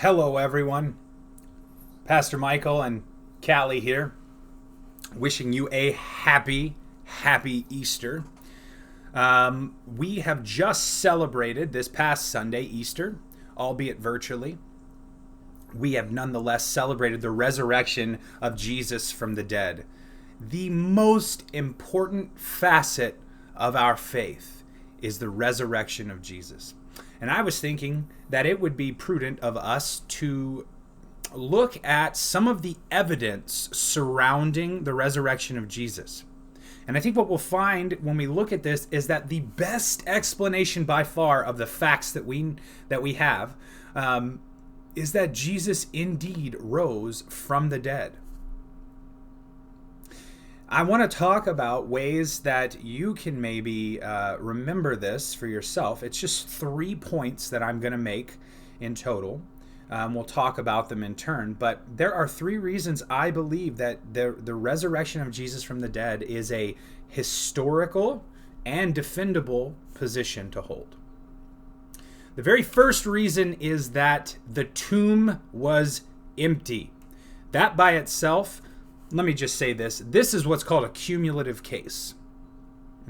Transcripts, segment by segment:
Hello, everyone. Pastor Michael and Callie here, wishing you a happy Easter. We have just celebrated this past Sunday, Easter, albeit virtually. We have nonetheless celebrated the resurrection of Jesus from the dead. The most important facet of our faith is the resurrection of Jesus. And I was thinking that it would be prudent of us to look at some of the evidence surrounding the resurrection of Jesus. And I think what we'll find when we look at this is that the best explanation by far of the facts that we have is that Jesus indeed rose from the dead. I want to talk about ways that you can maybe remember this for yourself. It's just 3 points that I'm going to make in total. We'll talk about them in turn, but there are 3 reasons I believe that the resurrection of Jesus from the dead is a historical and defendable position to hold. The very first reason is that the tomb was empty. That by itself, let me just say this. This is what's called a cumulative case.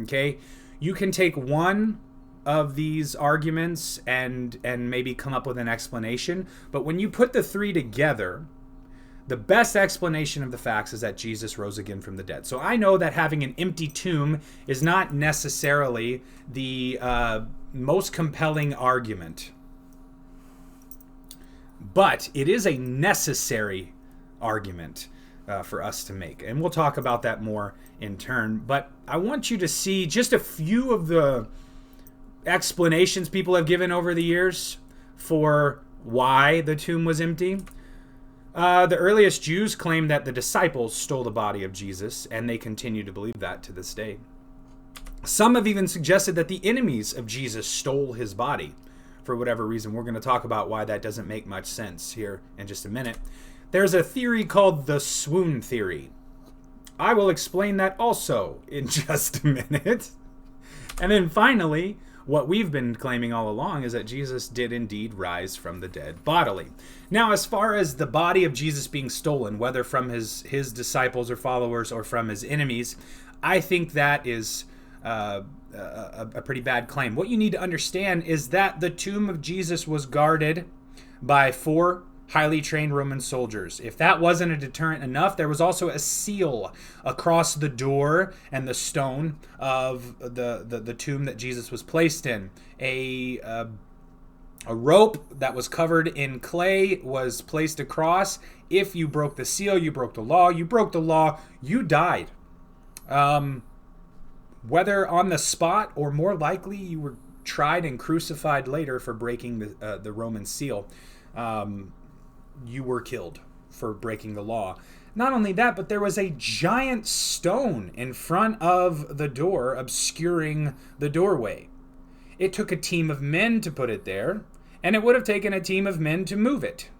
Okay? You can take one of these arguments and maybe come up with an explanation, but when you put the 3 together, the best explanation of the facts is that Jesus rose again from the dead. So I know that having an empty tomb is not necessarily the most compelling argument, but it is a necessary argument for us to make. And we'll talk about that more in turn. But I want you to see just a few of the explanations people have given over the years for why the tomb was empty. The earliest Jews claimed that the disciples stole the body of Jesus, and they continue to believe that to this day. Some have even suggested that the enemies of Jesus stole his body for whatever reason. We're going to talk about why that doesn't make much sense here in just a minute. There's a theory called the swoon theory. I will explain that also in just a minute. And then finally, what we've been claiming all along is that Jesus did indeed rise from the dead bodily. Now, as far as the body of Jesus being stolen, whether from his disciples or followers or from his enemies, I think that is a pretty bad claim. What you need to understand is that the tomb of Jesus was guarded by 4 highly trained Roman soldiers. If that wasn't a deterrent enough, there was also a seal across the door and the stone of the tomb that Jesus was placed in. A rope that was covered in clay was placed across. If you broke the seal, you broke the law. You broke the law, you died. Whether on the spot or more likely you were tried and crucified later for breaking the Roman seal. You were killed for breaking the law. Not only that, but there was a giant stone in front of the door obscuring the doorway. It took a team of men to put it there, and it would have taken a team of men to move it.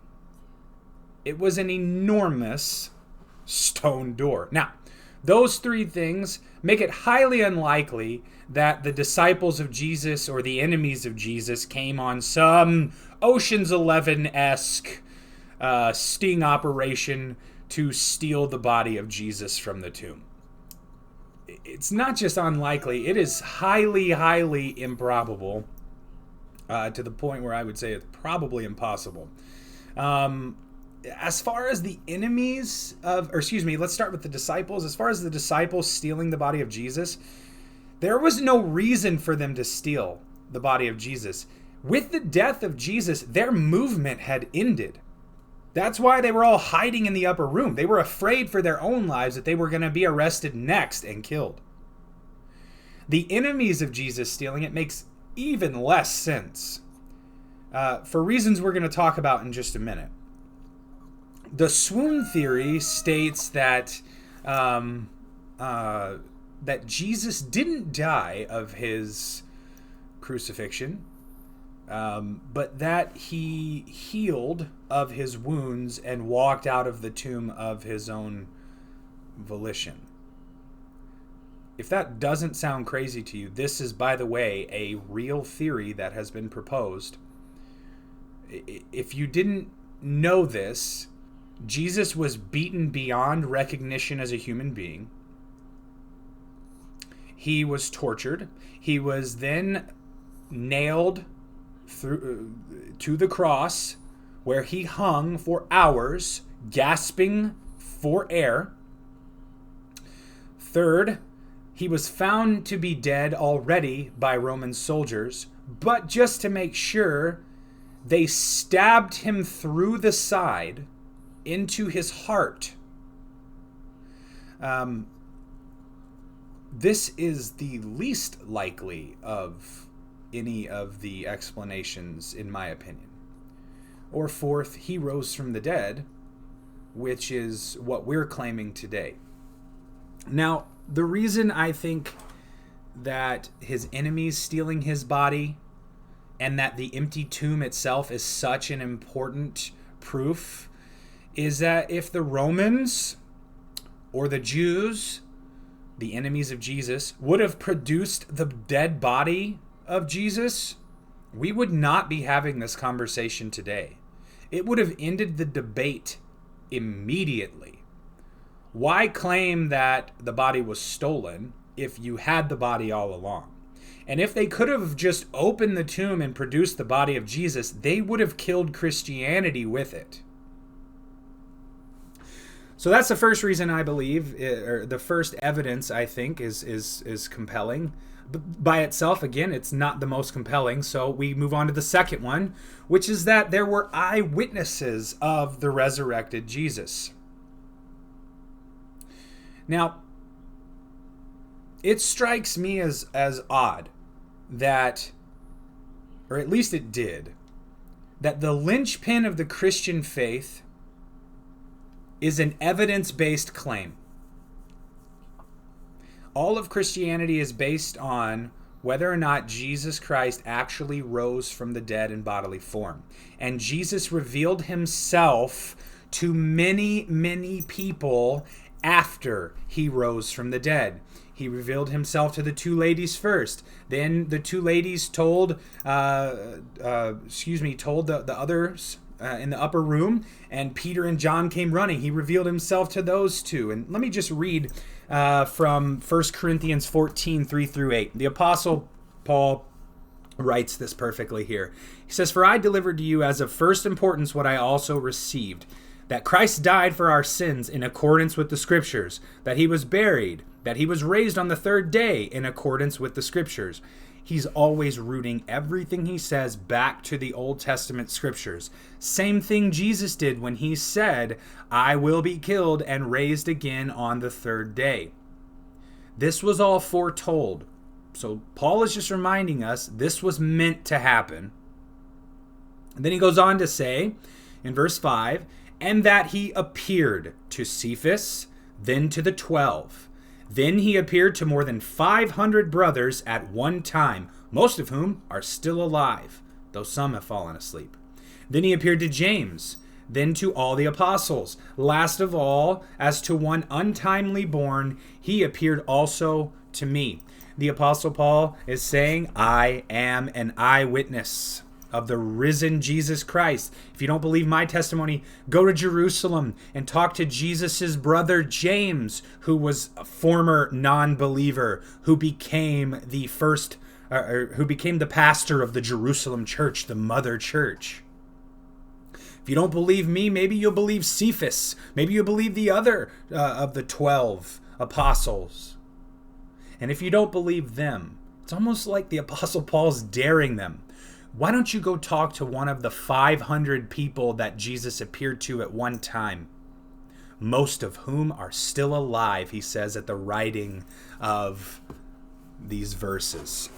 It was an enormous stone door. Now, those 3 things make it highly unlikely that the disciples of Jesus or the enemies of Jesus came on some Ocean's 11-esque sting operation to steal the body of Jesus from the tomb. It's not just unlikely, it is highly improbable, to the point where I would say it's probably impossible. As far as the enemies let's start with the disciples. As far as the disciples stealing the body of Jesus, there was no reason for them to steal the body of Jesus. With the death of Jesus, their movement had ended. That's why they were all hiding in the upper room. They were afraid for their own lives that they were going to be arrested next and killed. The enemies of Jesus stealing it makes even less sense, for reasons we're going to talk about in just a minute. The swoon theory states that that Jesus didn't die of his crucifixion, but that he healed of his wounds and walked out of the tomb of his own volition. If that doesn't sound crazy to you, this is, by the way, a real theory that has been proposed. If you didn't know this, Jesus was beaten beyond recognition as a human being. He was tortured. He was then nailed to the cross, where he hung for hours, gasping for air. Third, he was found to be dead already by Roman soldiers, but just to make sure, they stabbed him through the side into his heart. This is the least likely of any of the explanations, in my opinion. Or fourth, he rose from the dead, which is what we're claiming today. Now, the reason I think that his enemies stealing his body and that the empty tomb itself is such an important proof is that if the Romans or the Jews, the enemies of Jesus, would have produced the dead body of Jesus, we would not be having this conversation today. It would have ended the debate immediately. Why claim that the body was stolen if you had the body all along? And if they could have just opened the tomb and produced the body of Jesus, they would have killed Christianity with it. So that's the first reason I believe, or the first evidence I think is compelling. By itself, again, it's not the most compelling. So we move on to the second one, which is that there were eyewitnesses of the resurrected Jesus. Now, it strikes me as odd that, or at least it did, that the linchpin of the Christian faith is an evidence-based claim. All of Christianity is based on whether or not Jesus Christ actually rose from the dead in bodily form. And Jesus revealed himself to many, many people after he rose from the dead. He revealed himself to the two ladies first. Then the two ladies told the others in the upper room, and Peter and John came running. He revealed himself to those two. And let me just read from 1 Corinthians 14, 3-8. The Apostle Paul writes this perfectly here. He says, "For I delivered to you as of first importance what I also received, that Christ died for our sins in accordance with the Scriptures, that he was buried, that he was raised on the third day in accordance with the Scriptures." He's always rooting everything he says back to the Old Testament Scriptures. Same thing Jesus did when he said, "I will be killed and raised again on the third day." This was all foretold. So Paul is just reminding us this was meant to happen. And then he goes on to say in verse 5, "And that he appeared to Cephas, then to the 12. Then he appeared to more than 500 brothers at one time, most of whom are still alive, though some have fallen asleep. Then he appeared to James, then to all the apostles. Last of all, as to one untimely born, he appeared also to me." The Apostle Paul is saying, I am an eyewitness of the risen Jesus Christ. If you don't believe my testimony, go to Jerusalem and talk to Jesus's brother James, who was a former non-believer, who became the pastor of the Jerusalem church, the mother church. If you don't believe me, maybe you'll believe Cephas. Maybe you'll believe the other of the 12 apostles. And if you don't believe them, it's almost like the Apostle Paul's daring them. Why don't you go talk to one of the 500 people that Jesus appeared to at one time, most of whom are still alive, he says at the writing of these verses.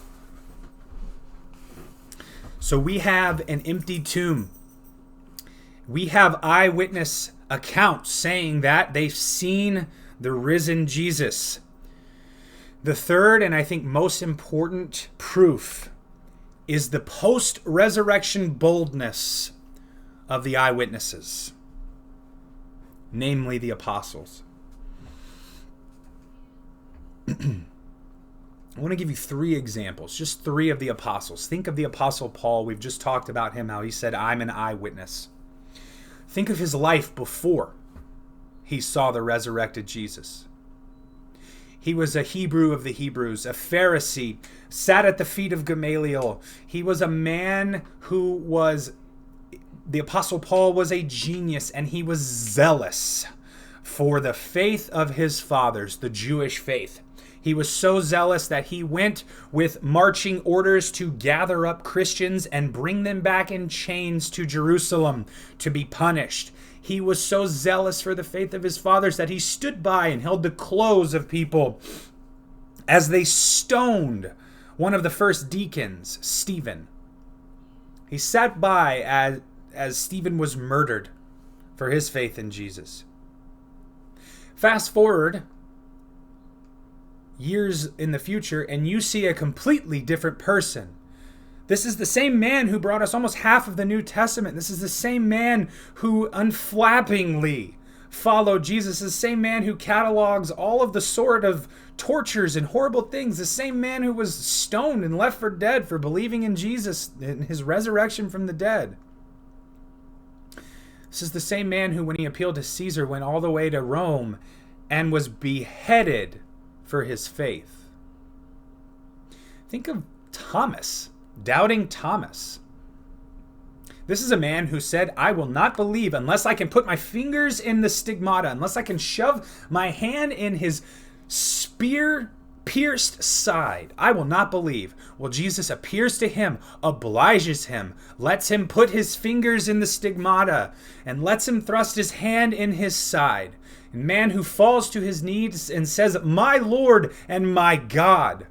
So we have an empty tomb. We have eyewitness accounts saying that they've seen the risen Jesus. The third, and I think most important proof, is the post-resurrection boldness of the eyewitnesses, namely the apostles. I want to give you 3 examples, just 3 of the apostles. Think of the Apostle Paul. We've just talked about him, how he said, "I'm an eyewitness." Think of his life before he saw the resurrected Jesus. He was a Hebrew of the Hebrews, a Pharisee, sat at the feet of Gamaliel. He was a man the Apostle Paul was a genius, and he was zealous for the faith of his fathers, the Jewish faith. He was so zealous that he went with marching orders to gather up Christians and bring them back in chains to Jerusalem to be punished. He was so zealous for the faith of his fathers that he stood by and held the clothes of people as they stoned one of the first deacons, Stephen. He sat by as Stephen was murdered for his faith in Jesus. Fast forward years in the future, and you see a completely different person. This is the same man who brought us almost half of the New Testament. This is the same man who unflappingly followed Jesus. The same man who catalogs all of the sort of tortures and horrible things. The same man who was stoned and left for dead for believing in Jesus and his resurrection from the dead. This is the same man who, when he appealed to Caesar, went all the way to Rome and was beheaded for his faith. Think of Thomas, doubting Thomas. This is a man who said, I will not believe unless I can put my fingers in the stigmata, unless I can shove my hand in his spear-pierced side. I will not believe. Well, Jesus appears to him, obliges him, lets him put his fingers in the stigmata, and lets him thrust his hand in his side. A man who falls to his knees and says, my Lord and my God.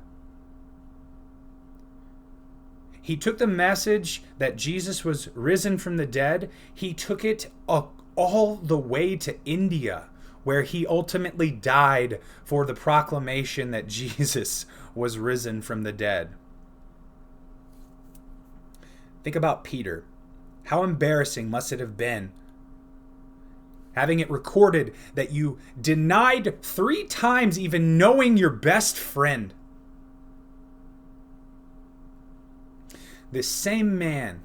He took the message that Jesus was risen from the dead. He took it all the way to India, where he ultimately died for the proclamation that Jesus was risen from the dead. Think about Peter. How embarrassing must it have been having it recorded that you denied 3 times even knowing your best friend. This same man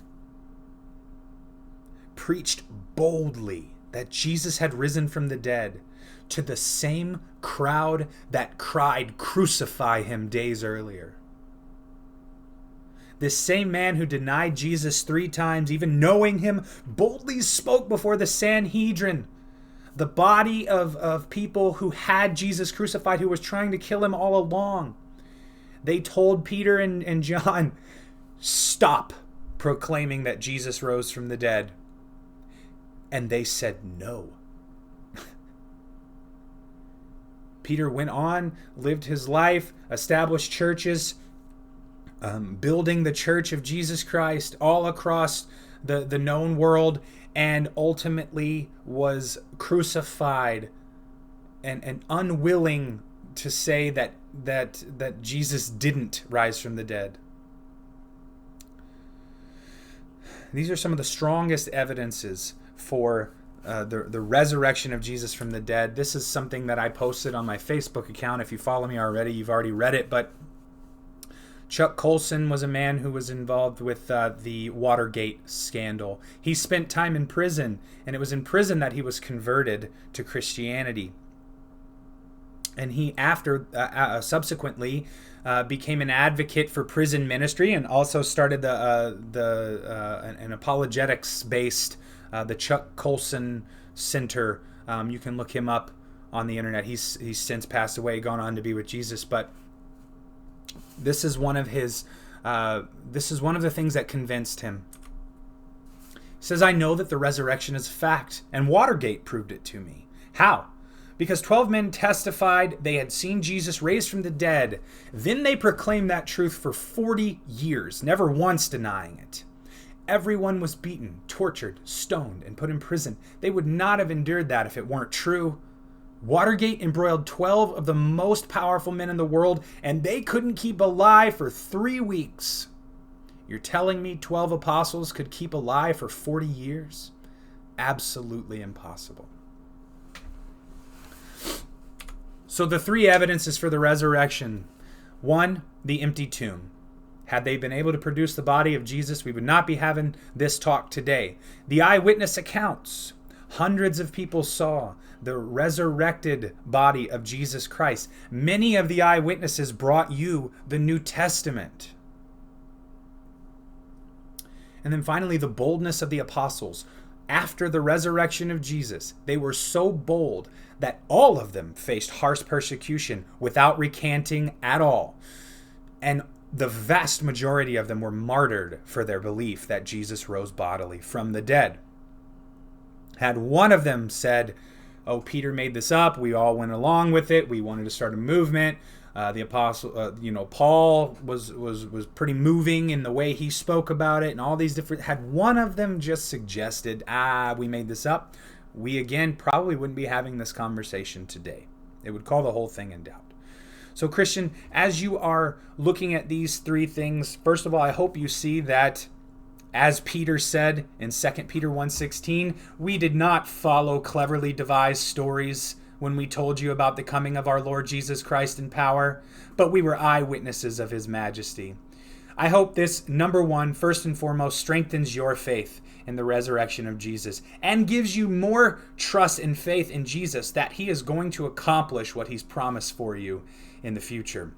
preached boldly that Jesus had risen from the dead to the same crowd that cried, "Crucify him," days earlier. This same man who denied Jesus 3 times, even knowing him, boldly spoke before the Sanhedrin, the body of people who had Jesus crucified, who was trying to kill him all along. They told Peter and John, stop proclaiming that Jesus rose from the dead. And they said no. Peter went on, lived his life, established churches, building the church of Jesus Christ all across the known world, and ultimately was crucified and unwilling to say that Jesus didn't rise from the dead. These are some of the strongest evidences for the resurrection of Jesus from the dead. This is something that I posted on my Facebook account. If you follow me already, you've already read it. But Chuck Colson was a man who was involved with the Watergate scandal. He spent time in prison, and it was in prison that he was converted to Christianity. And he, subsequently, became an advocate for prison ministry, and also started an apologetics-based the Chuck Colson Center. You can look him up on the internet. He's since passed away, gone on to be with Jesus. But this is one of his. This is one of the things that convinced him. He says, "I know that the resurrection is a fact, and Watergate proved it to me. How? Because 12 men testified they had seen Jesus raised from the dead. Then they proclaimed that truth for 40 years, never once denying it. Everyone was beaten, tortured, stoned, and put in prison. They would not have endured that if it weren't true. Watergate embroiled 12 of the most powerful men in the world, and they couldn't keep alive for 3 weeks. You're telling me 12 apostles could keep alive for 40 years? Absolutely impossible." So the 3 evidences for the resurrection. 1, the empty tomb. Had they been able to produce the body of Jesus, we would not be having this talk today. The eyewitness accounts. Hundreds of people saw the resurrected body of Jesus Christ. Many of the eyewitnesses brought you the New Testament. And then finally, the boldness of the apostles. After the resurrection of Jesus, they were so bold that all of them faced harsh persecution without recanting at all. And the vast majority of them were martyred for their belief that Jesus rose bodily from the dead. Had one of them said, "Oh, Peter made this up. We all went along with it. We wanted to start a movement." The apostle, Paul was pretty moving in the way he spoke about it, and all these different. Had one of them just suggested, "We made this up," we again probably wouldn't be having this conversation today. It would call the whole thing in doubt. So, Christian, as you are looking at these three things, first of all, I hope you see that, as Peter said in 2 Peter 1:16, we did not follow cleverly devised stories when we told you about the coming of our Lord Jesus Christ in power, but we were eyewitnesses of his majesty. I hope this, number one, first and foremost, strengthens your faith in the resurrection of Jesus and gives you more trust and faith in Jesus that he is going to accomplish what he's promised for you in the future.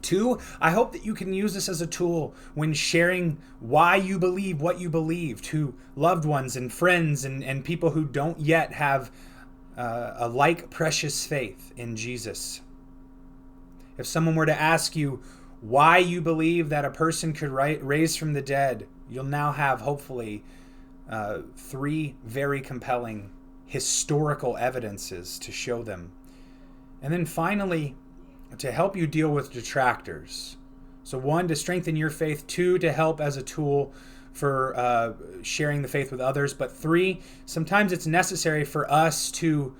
Two, I hope that you can use this as a tool when sharing why you believe what you believe to loved ones and friends and people who don't yet have a like precious faith in Jesus. If someone were to ask you why you believe that a person could raise from the dead, you'll now have hopefully three very compelling historical evidences to show them. And then finally, to help you deal with detractors. So one, to strengthen your faith. Two, to help as a tool for sharing the faith with others. But three, sometimes it's necessary for us to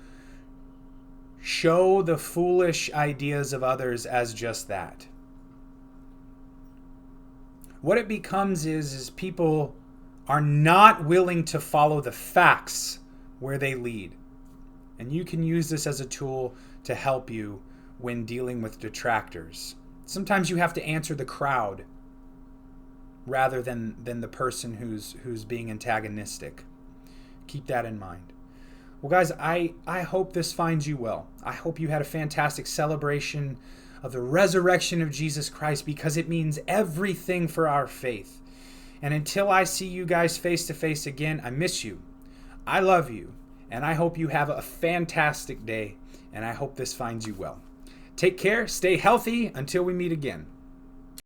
show the foolish ideas of others as just that. What it becomes is people are not willing to follow the facts where they lead. And you can use this as a tool to help you when dealing with detractors. Sometimes you have to answer the crowd rather than the person who's being antagonistic. Keep that in mind. Well, guys, I hope this finds you well. I hope you had a fantastic celebration of the resurrection of Jesus Christ, because it means everything for our faith. And until I see you guys face to face again, I miss you. I love you. And I hope you have a fantastic day. And I hope this finds you well. Take care. Stay healthy until we meet again.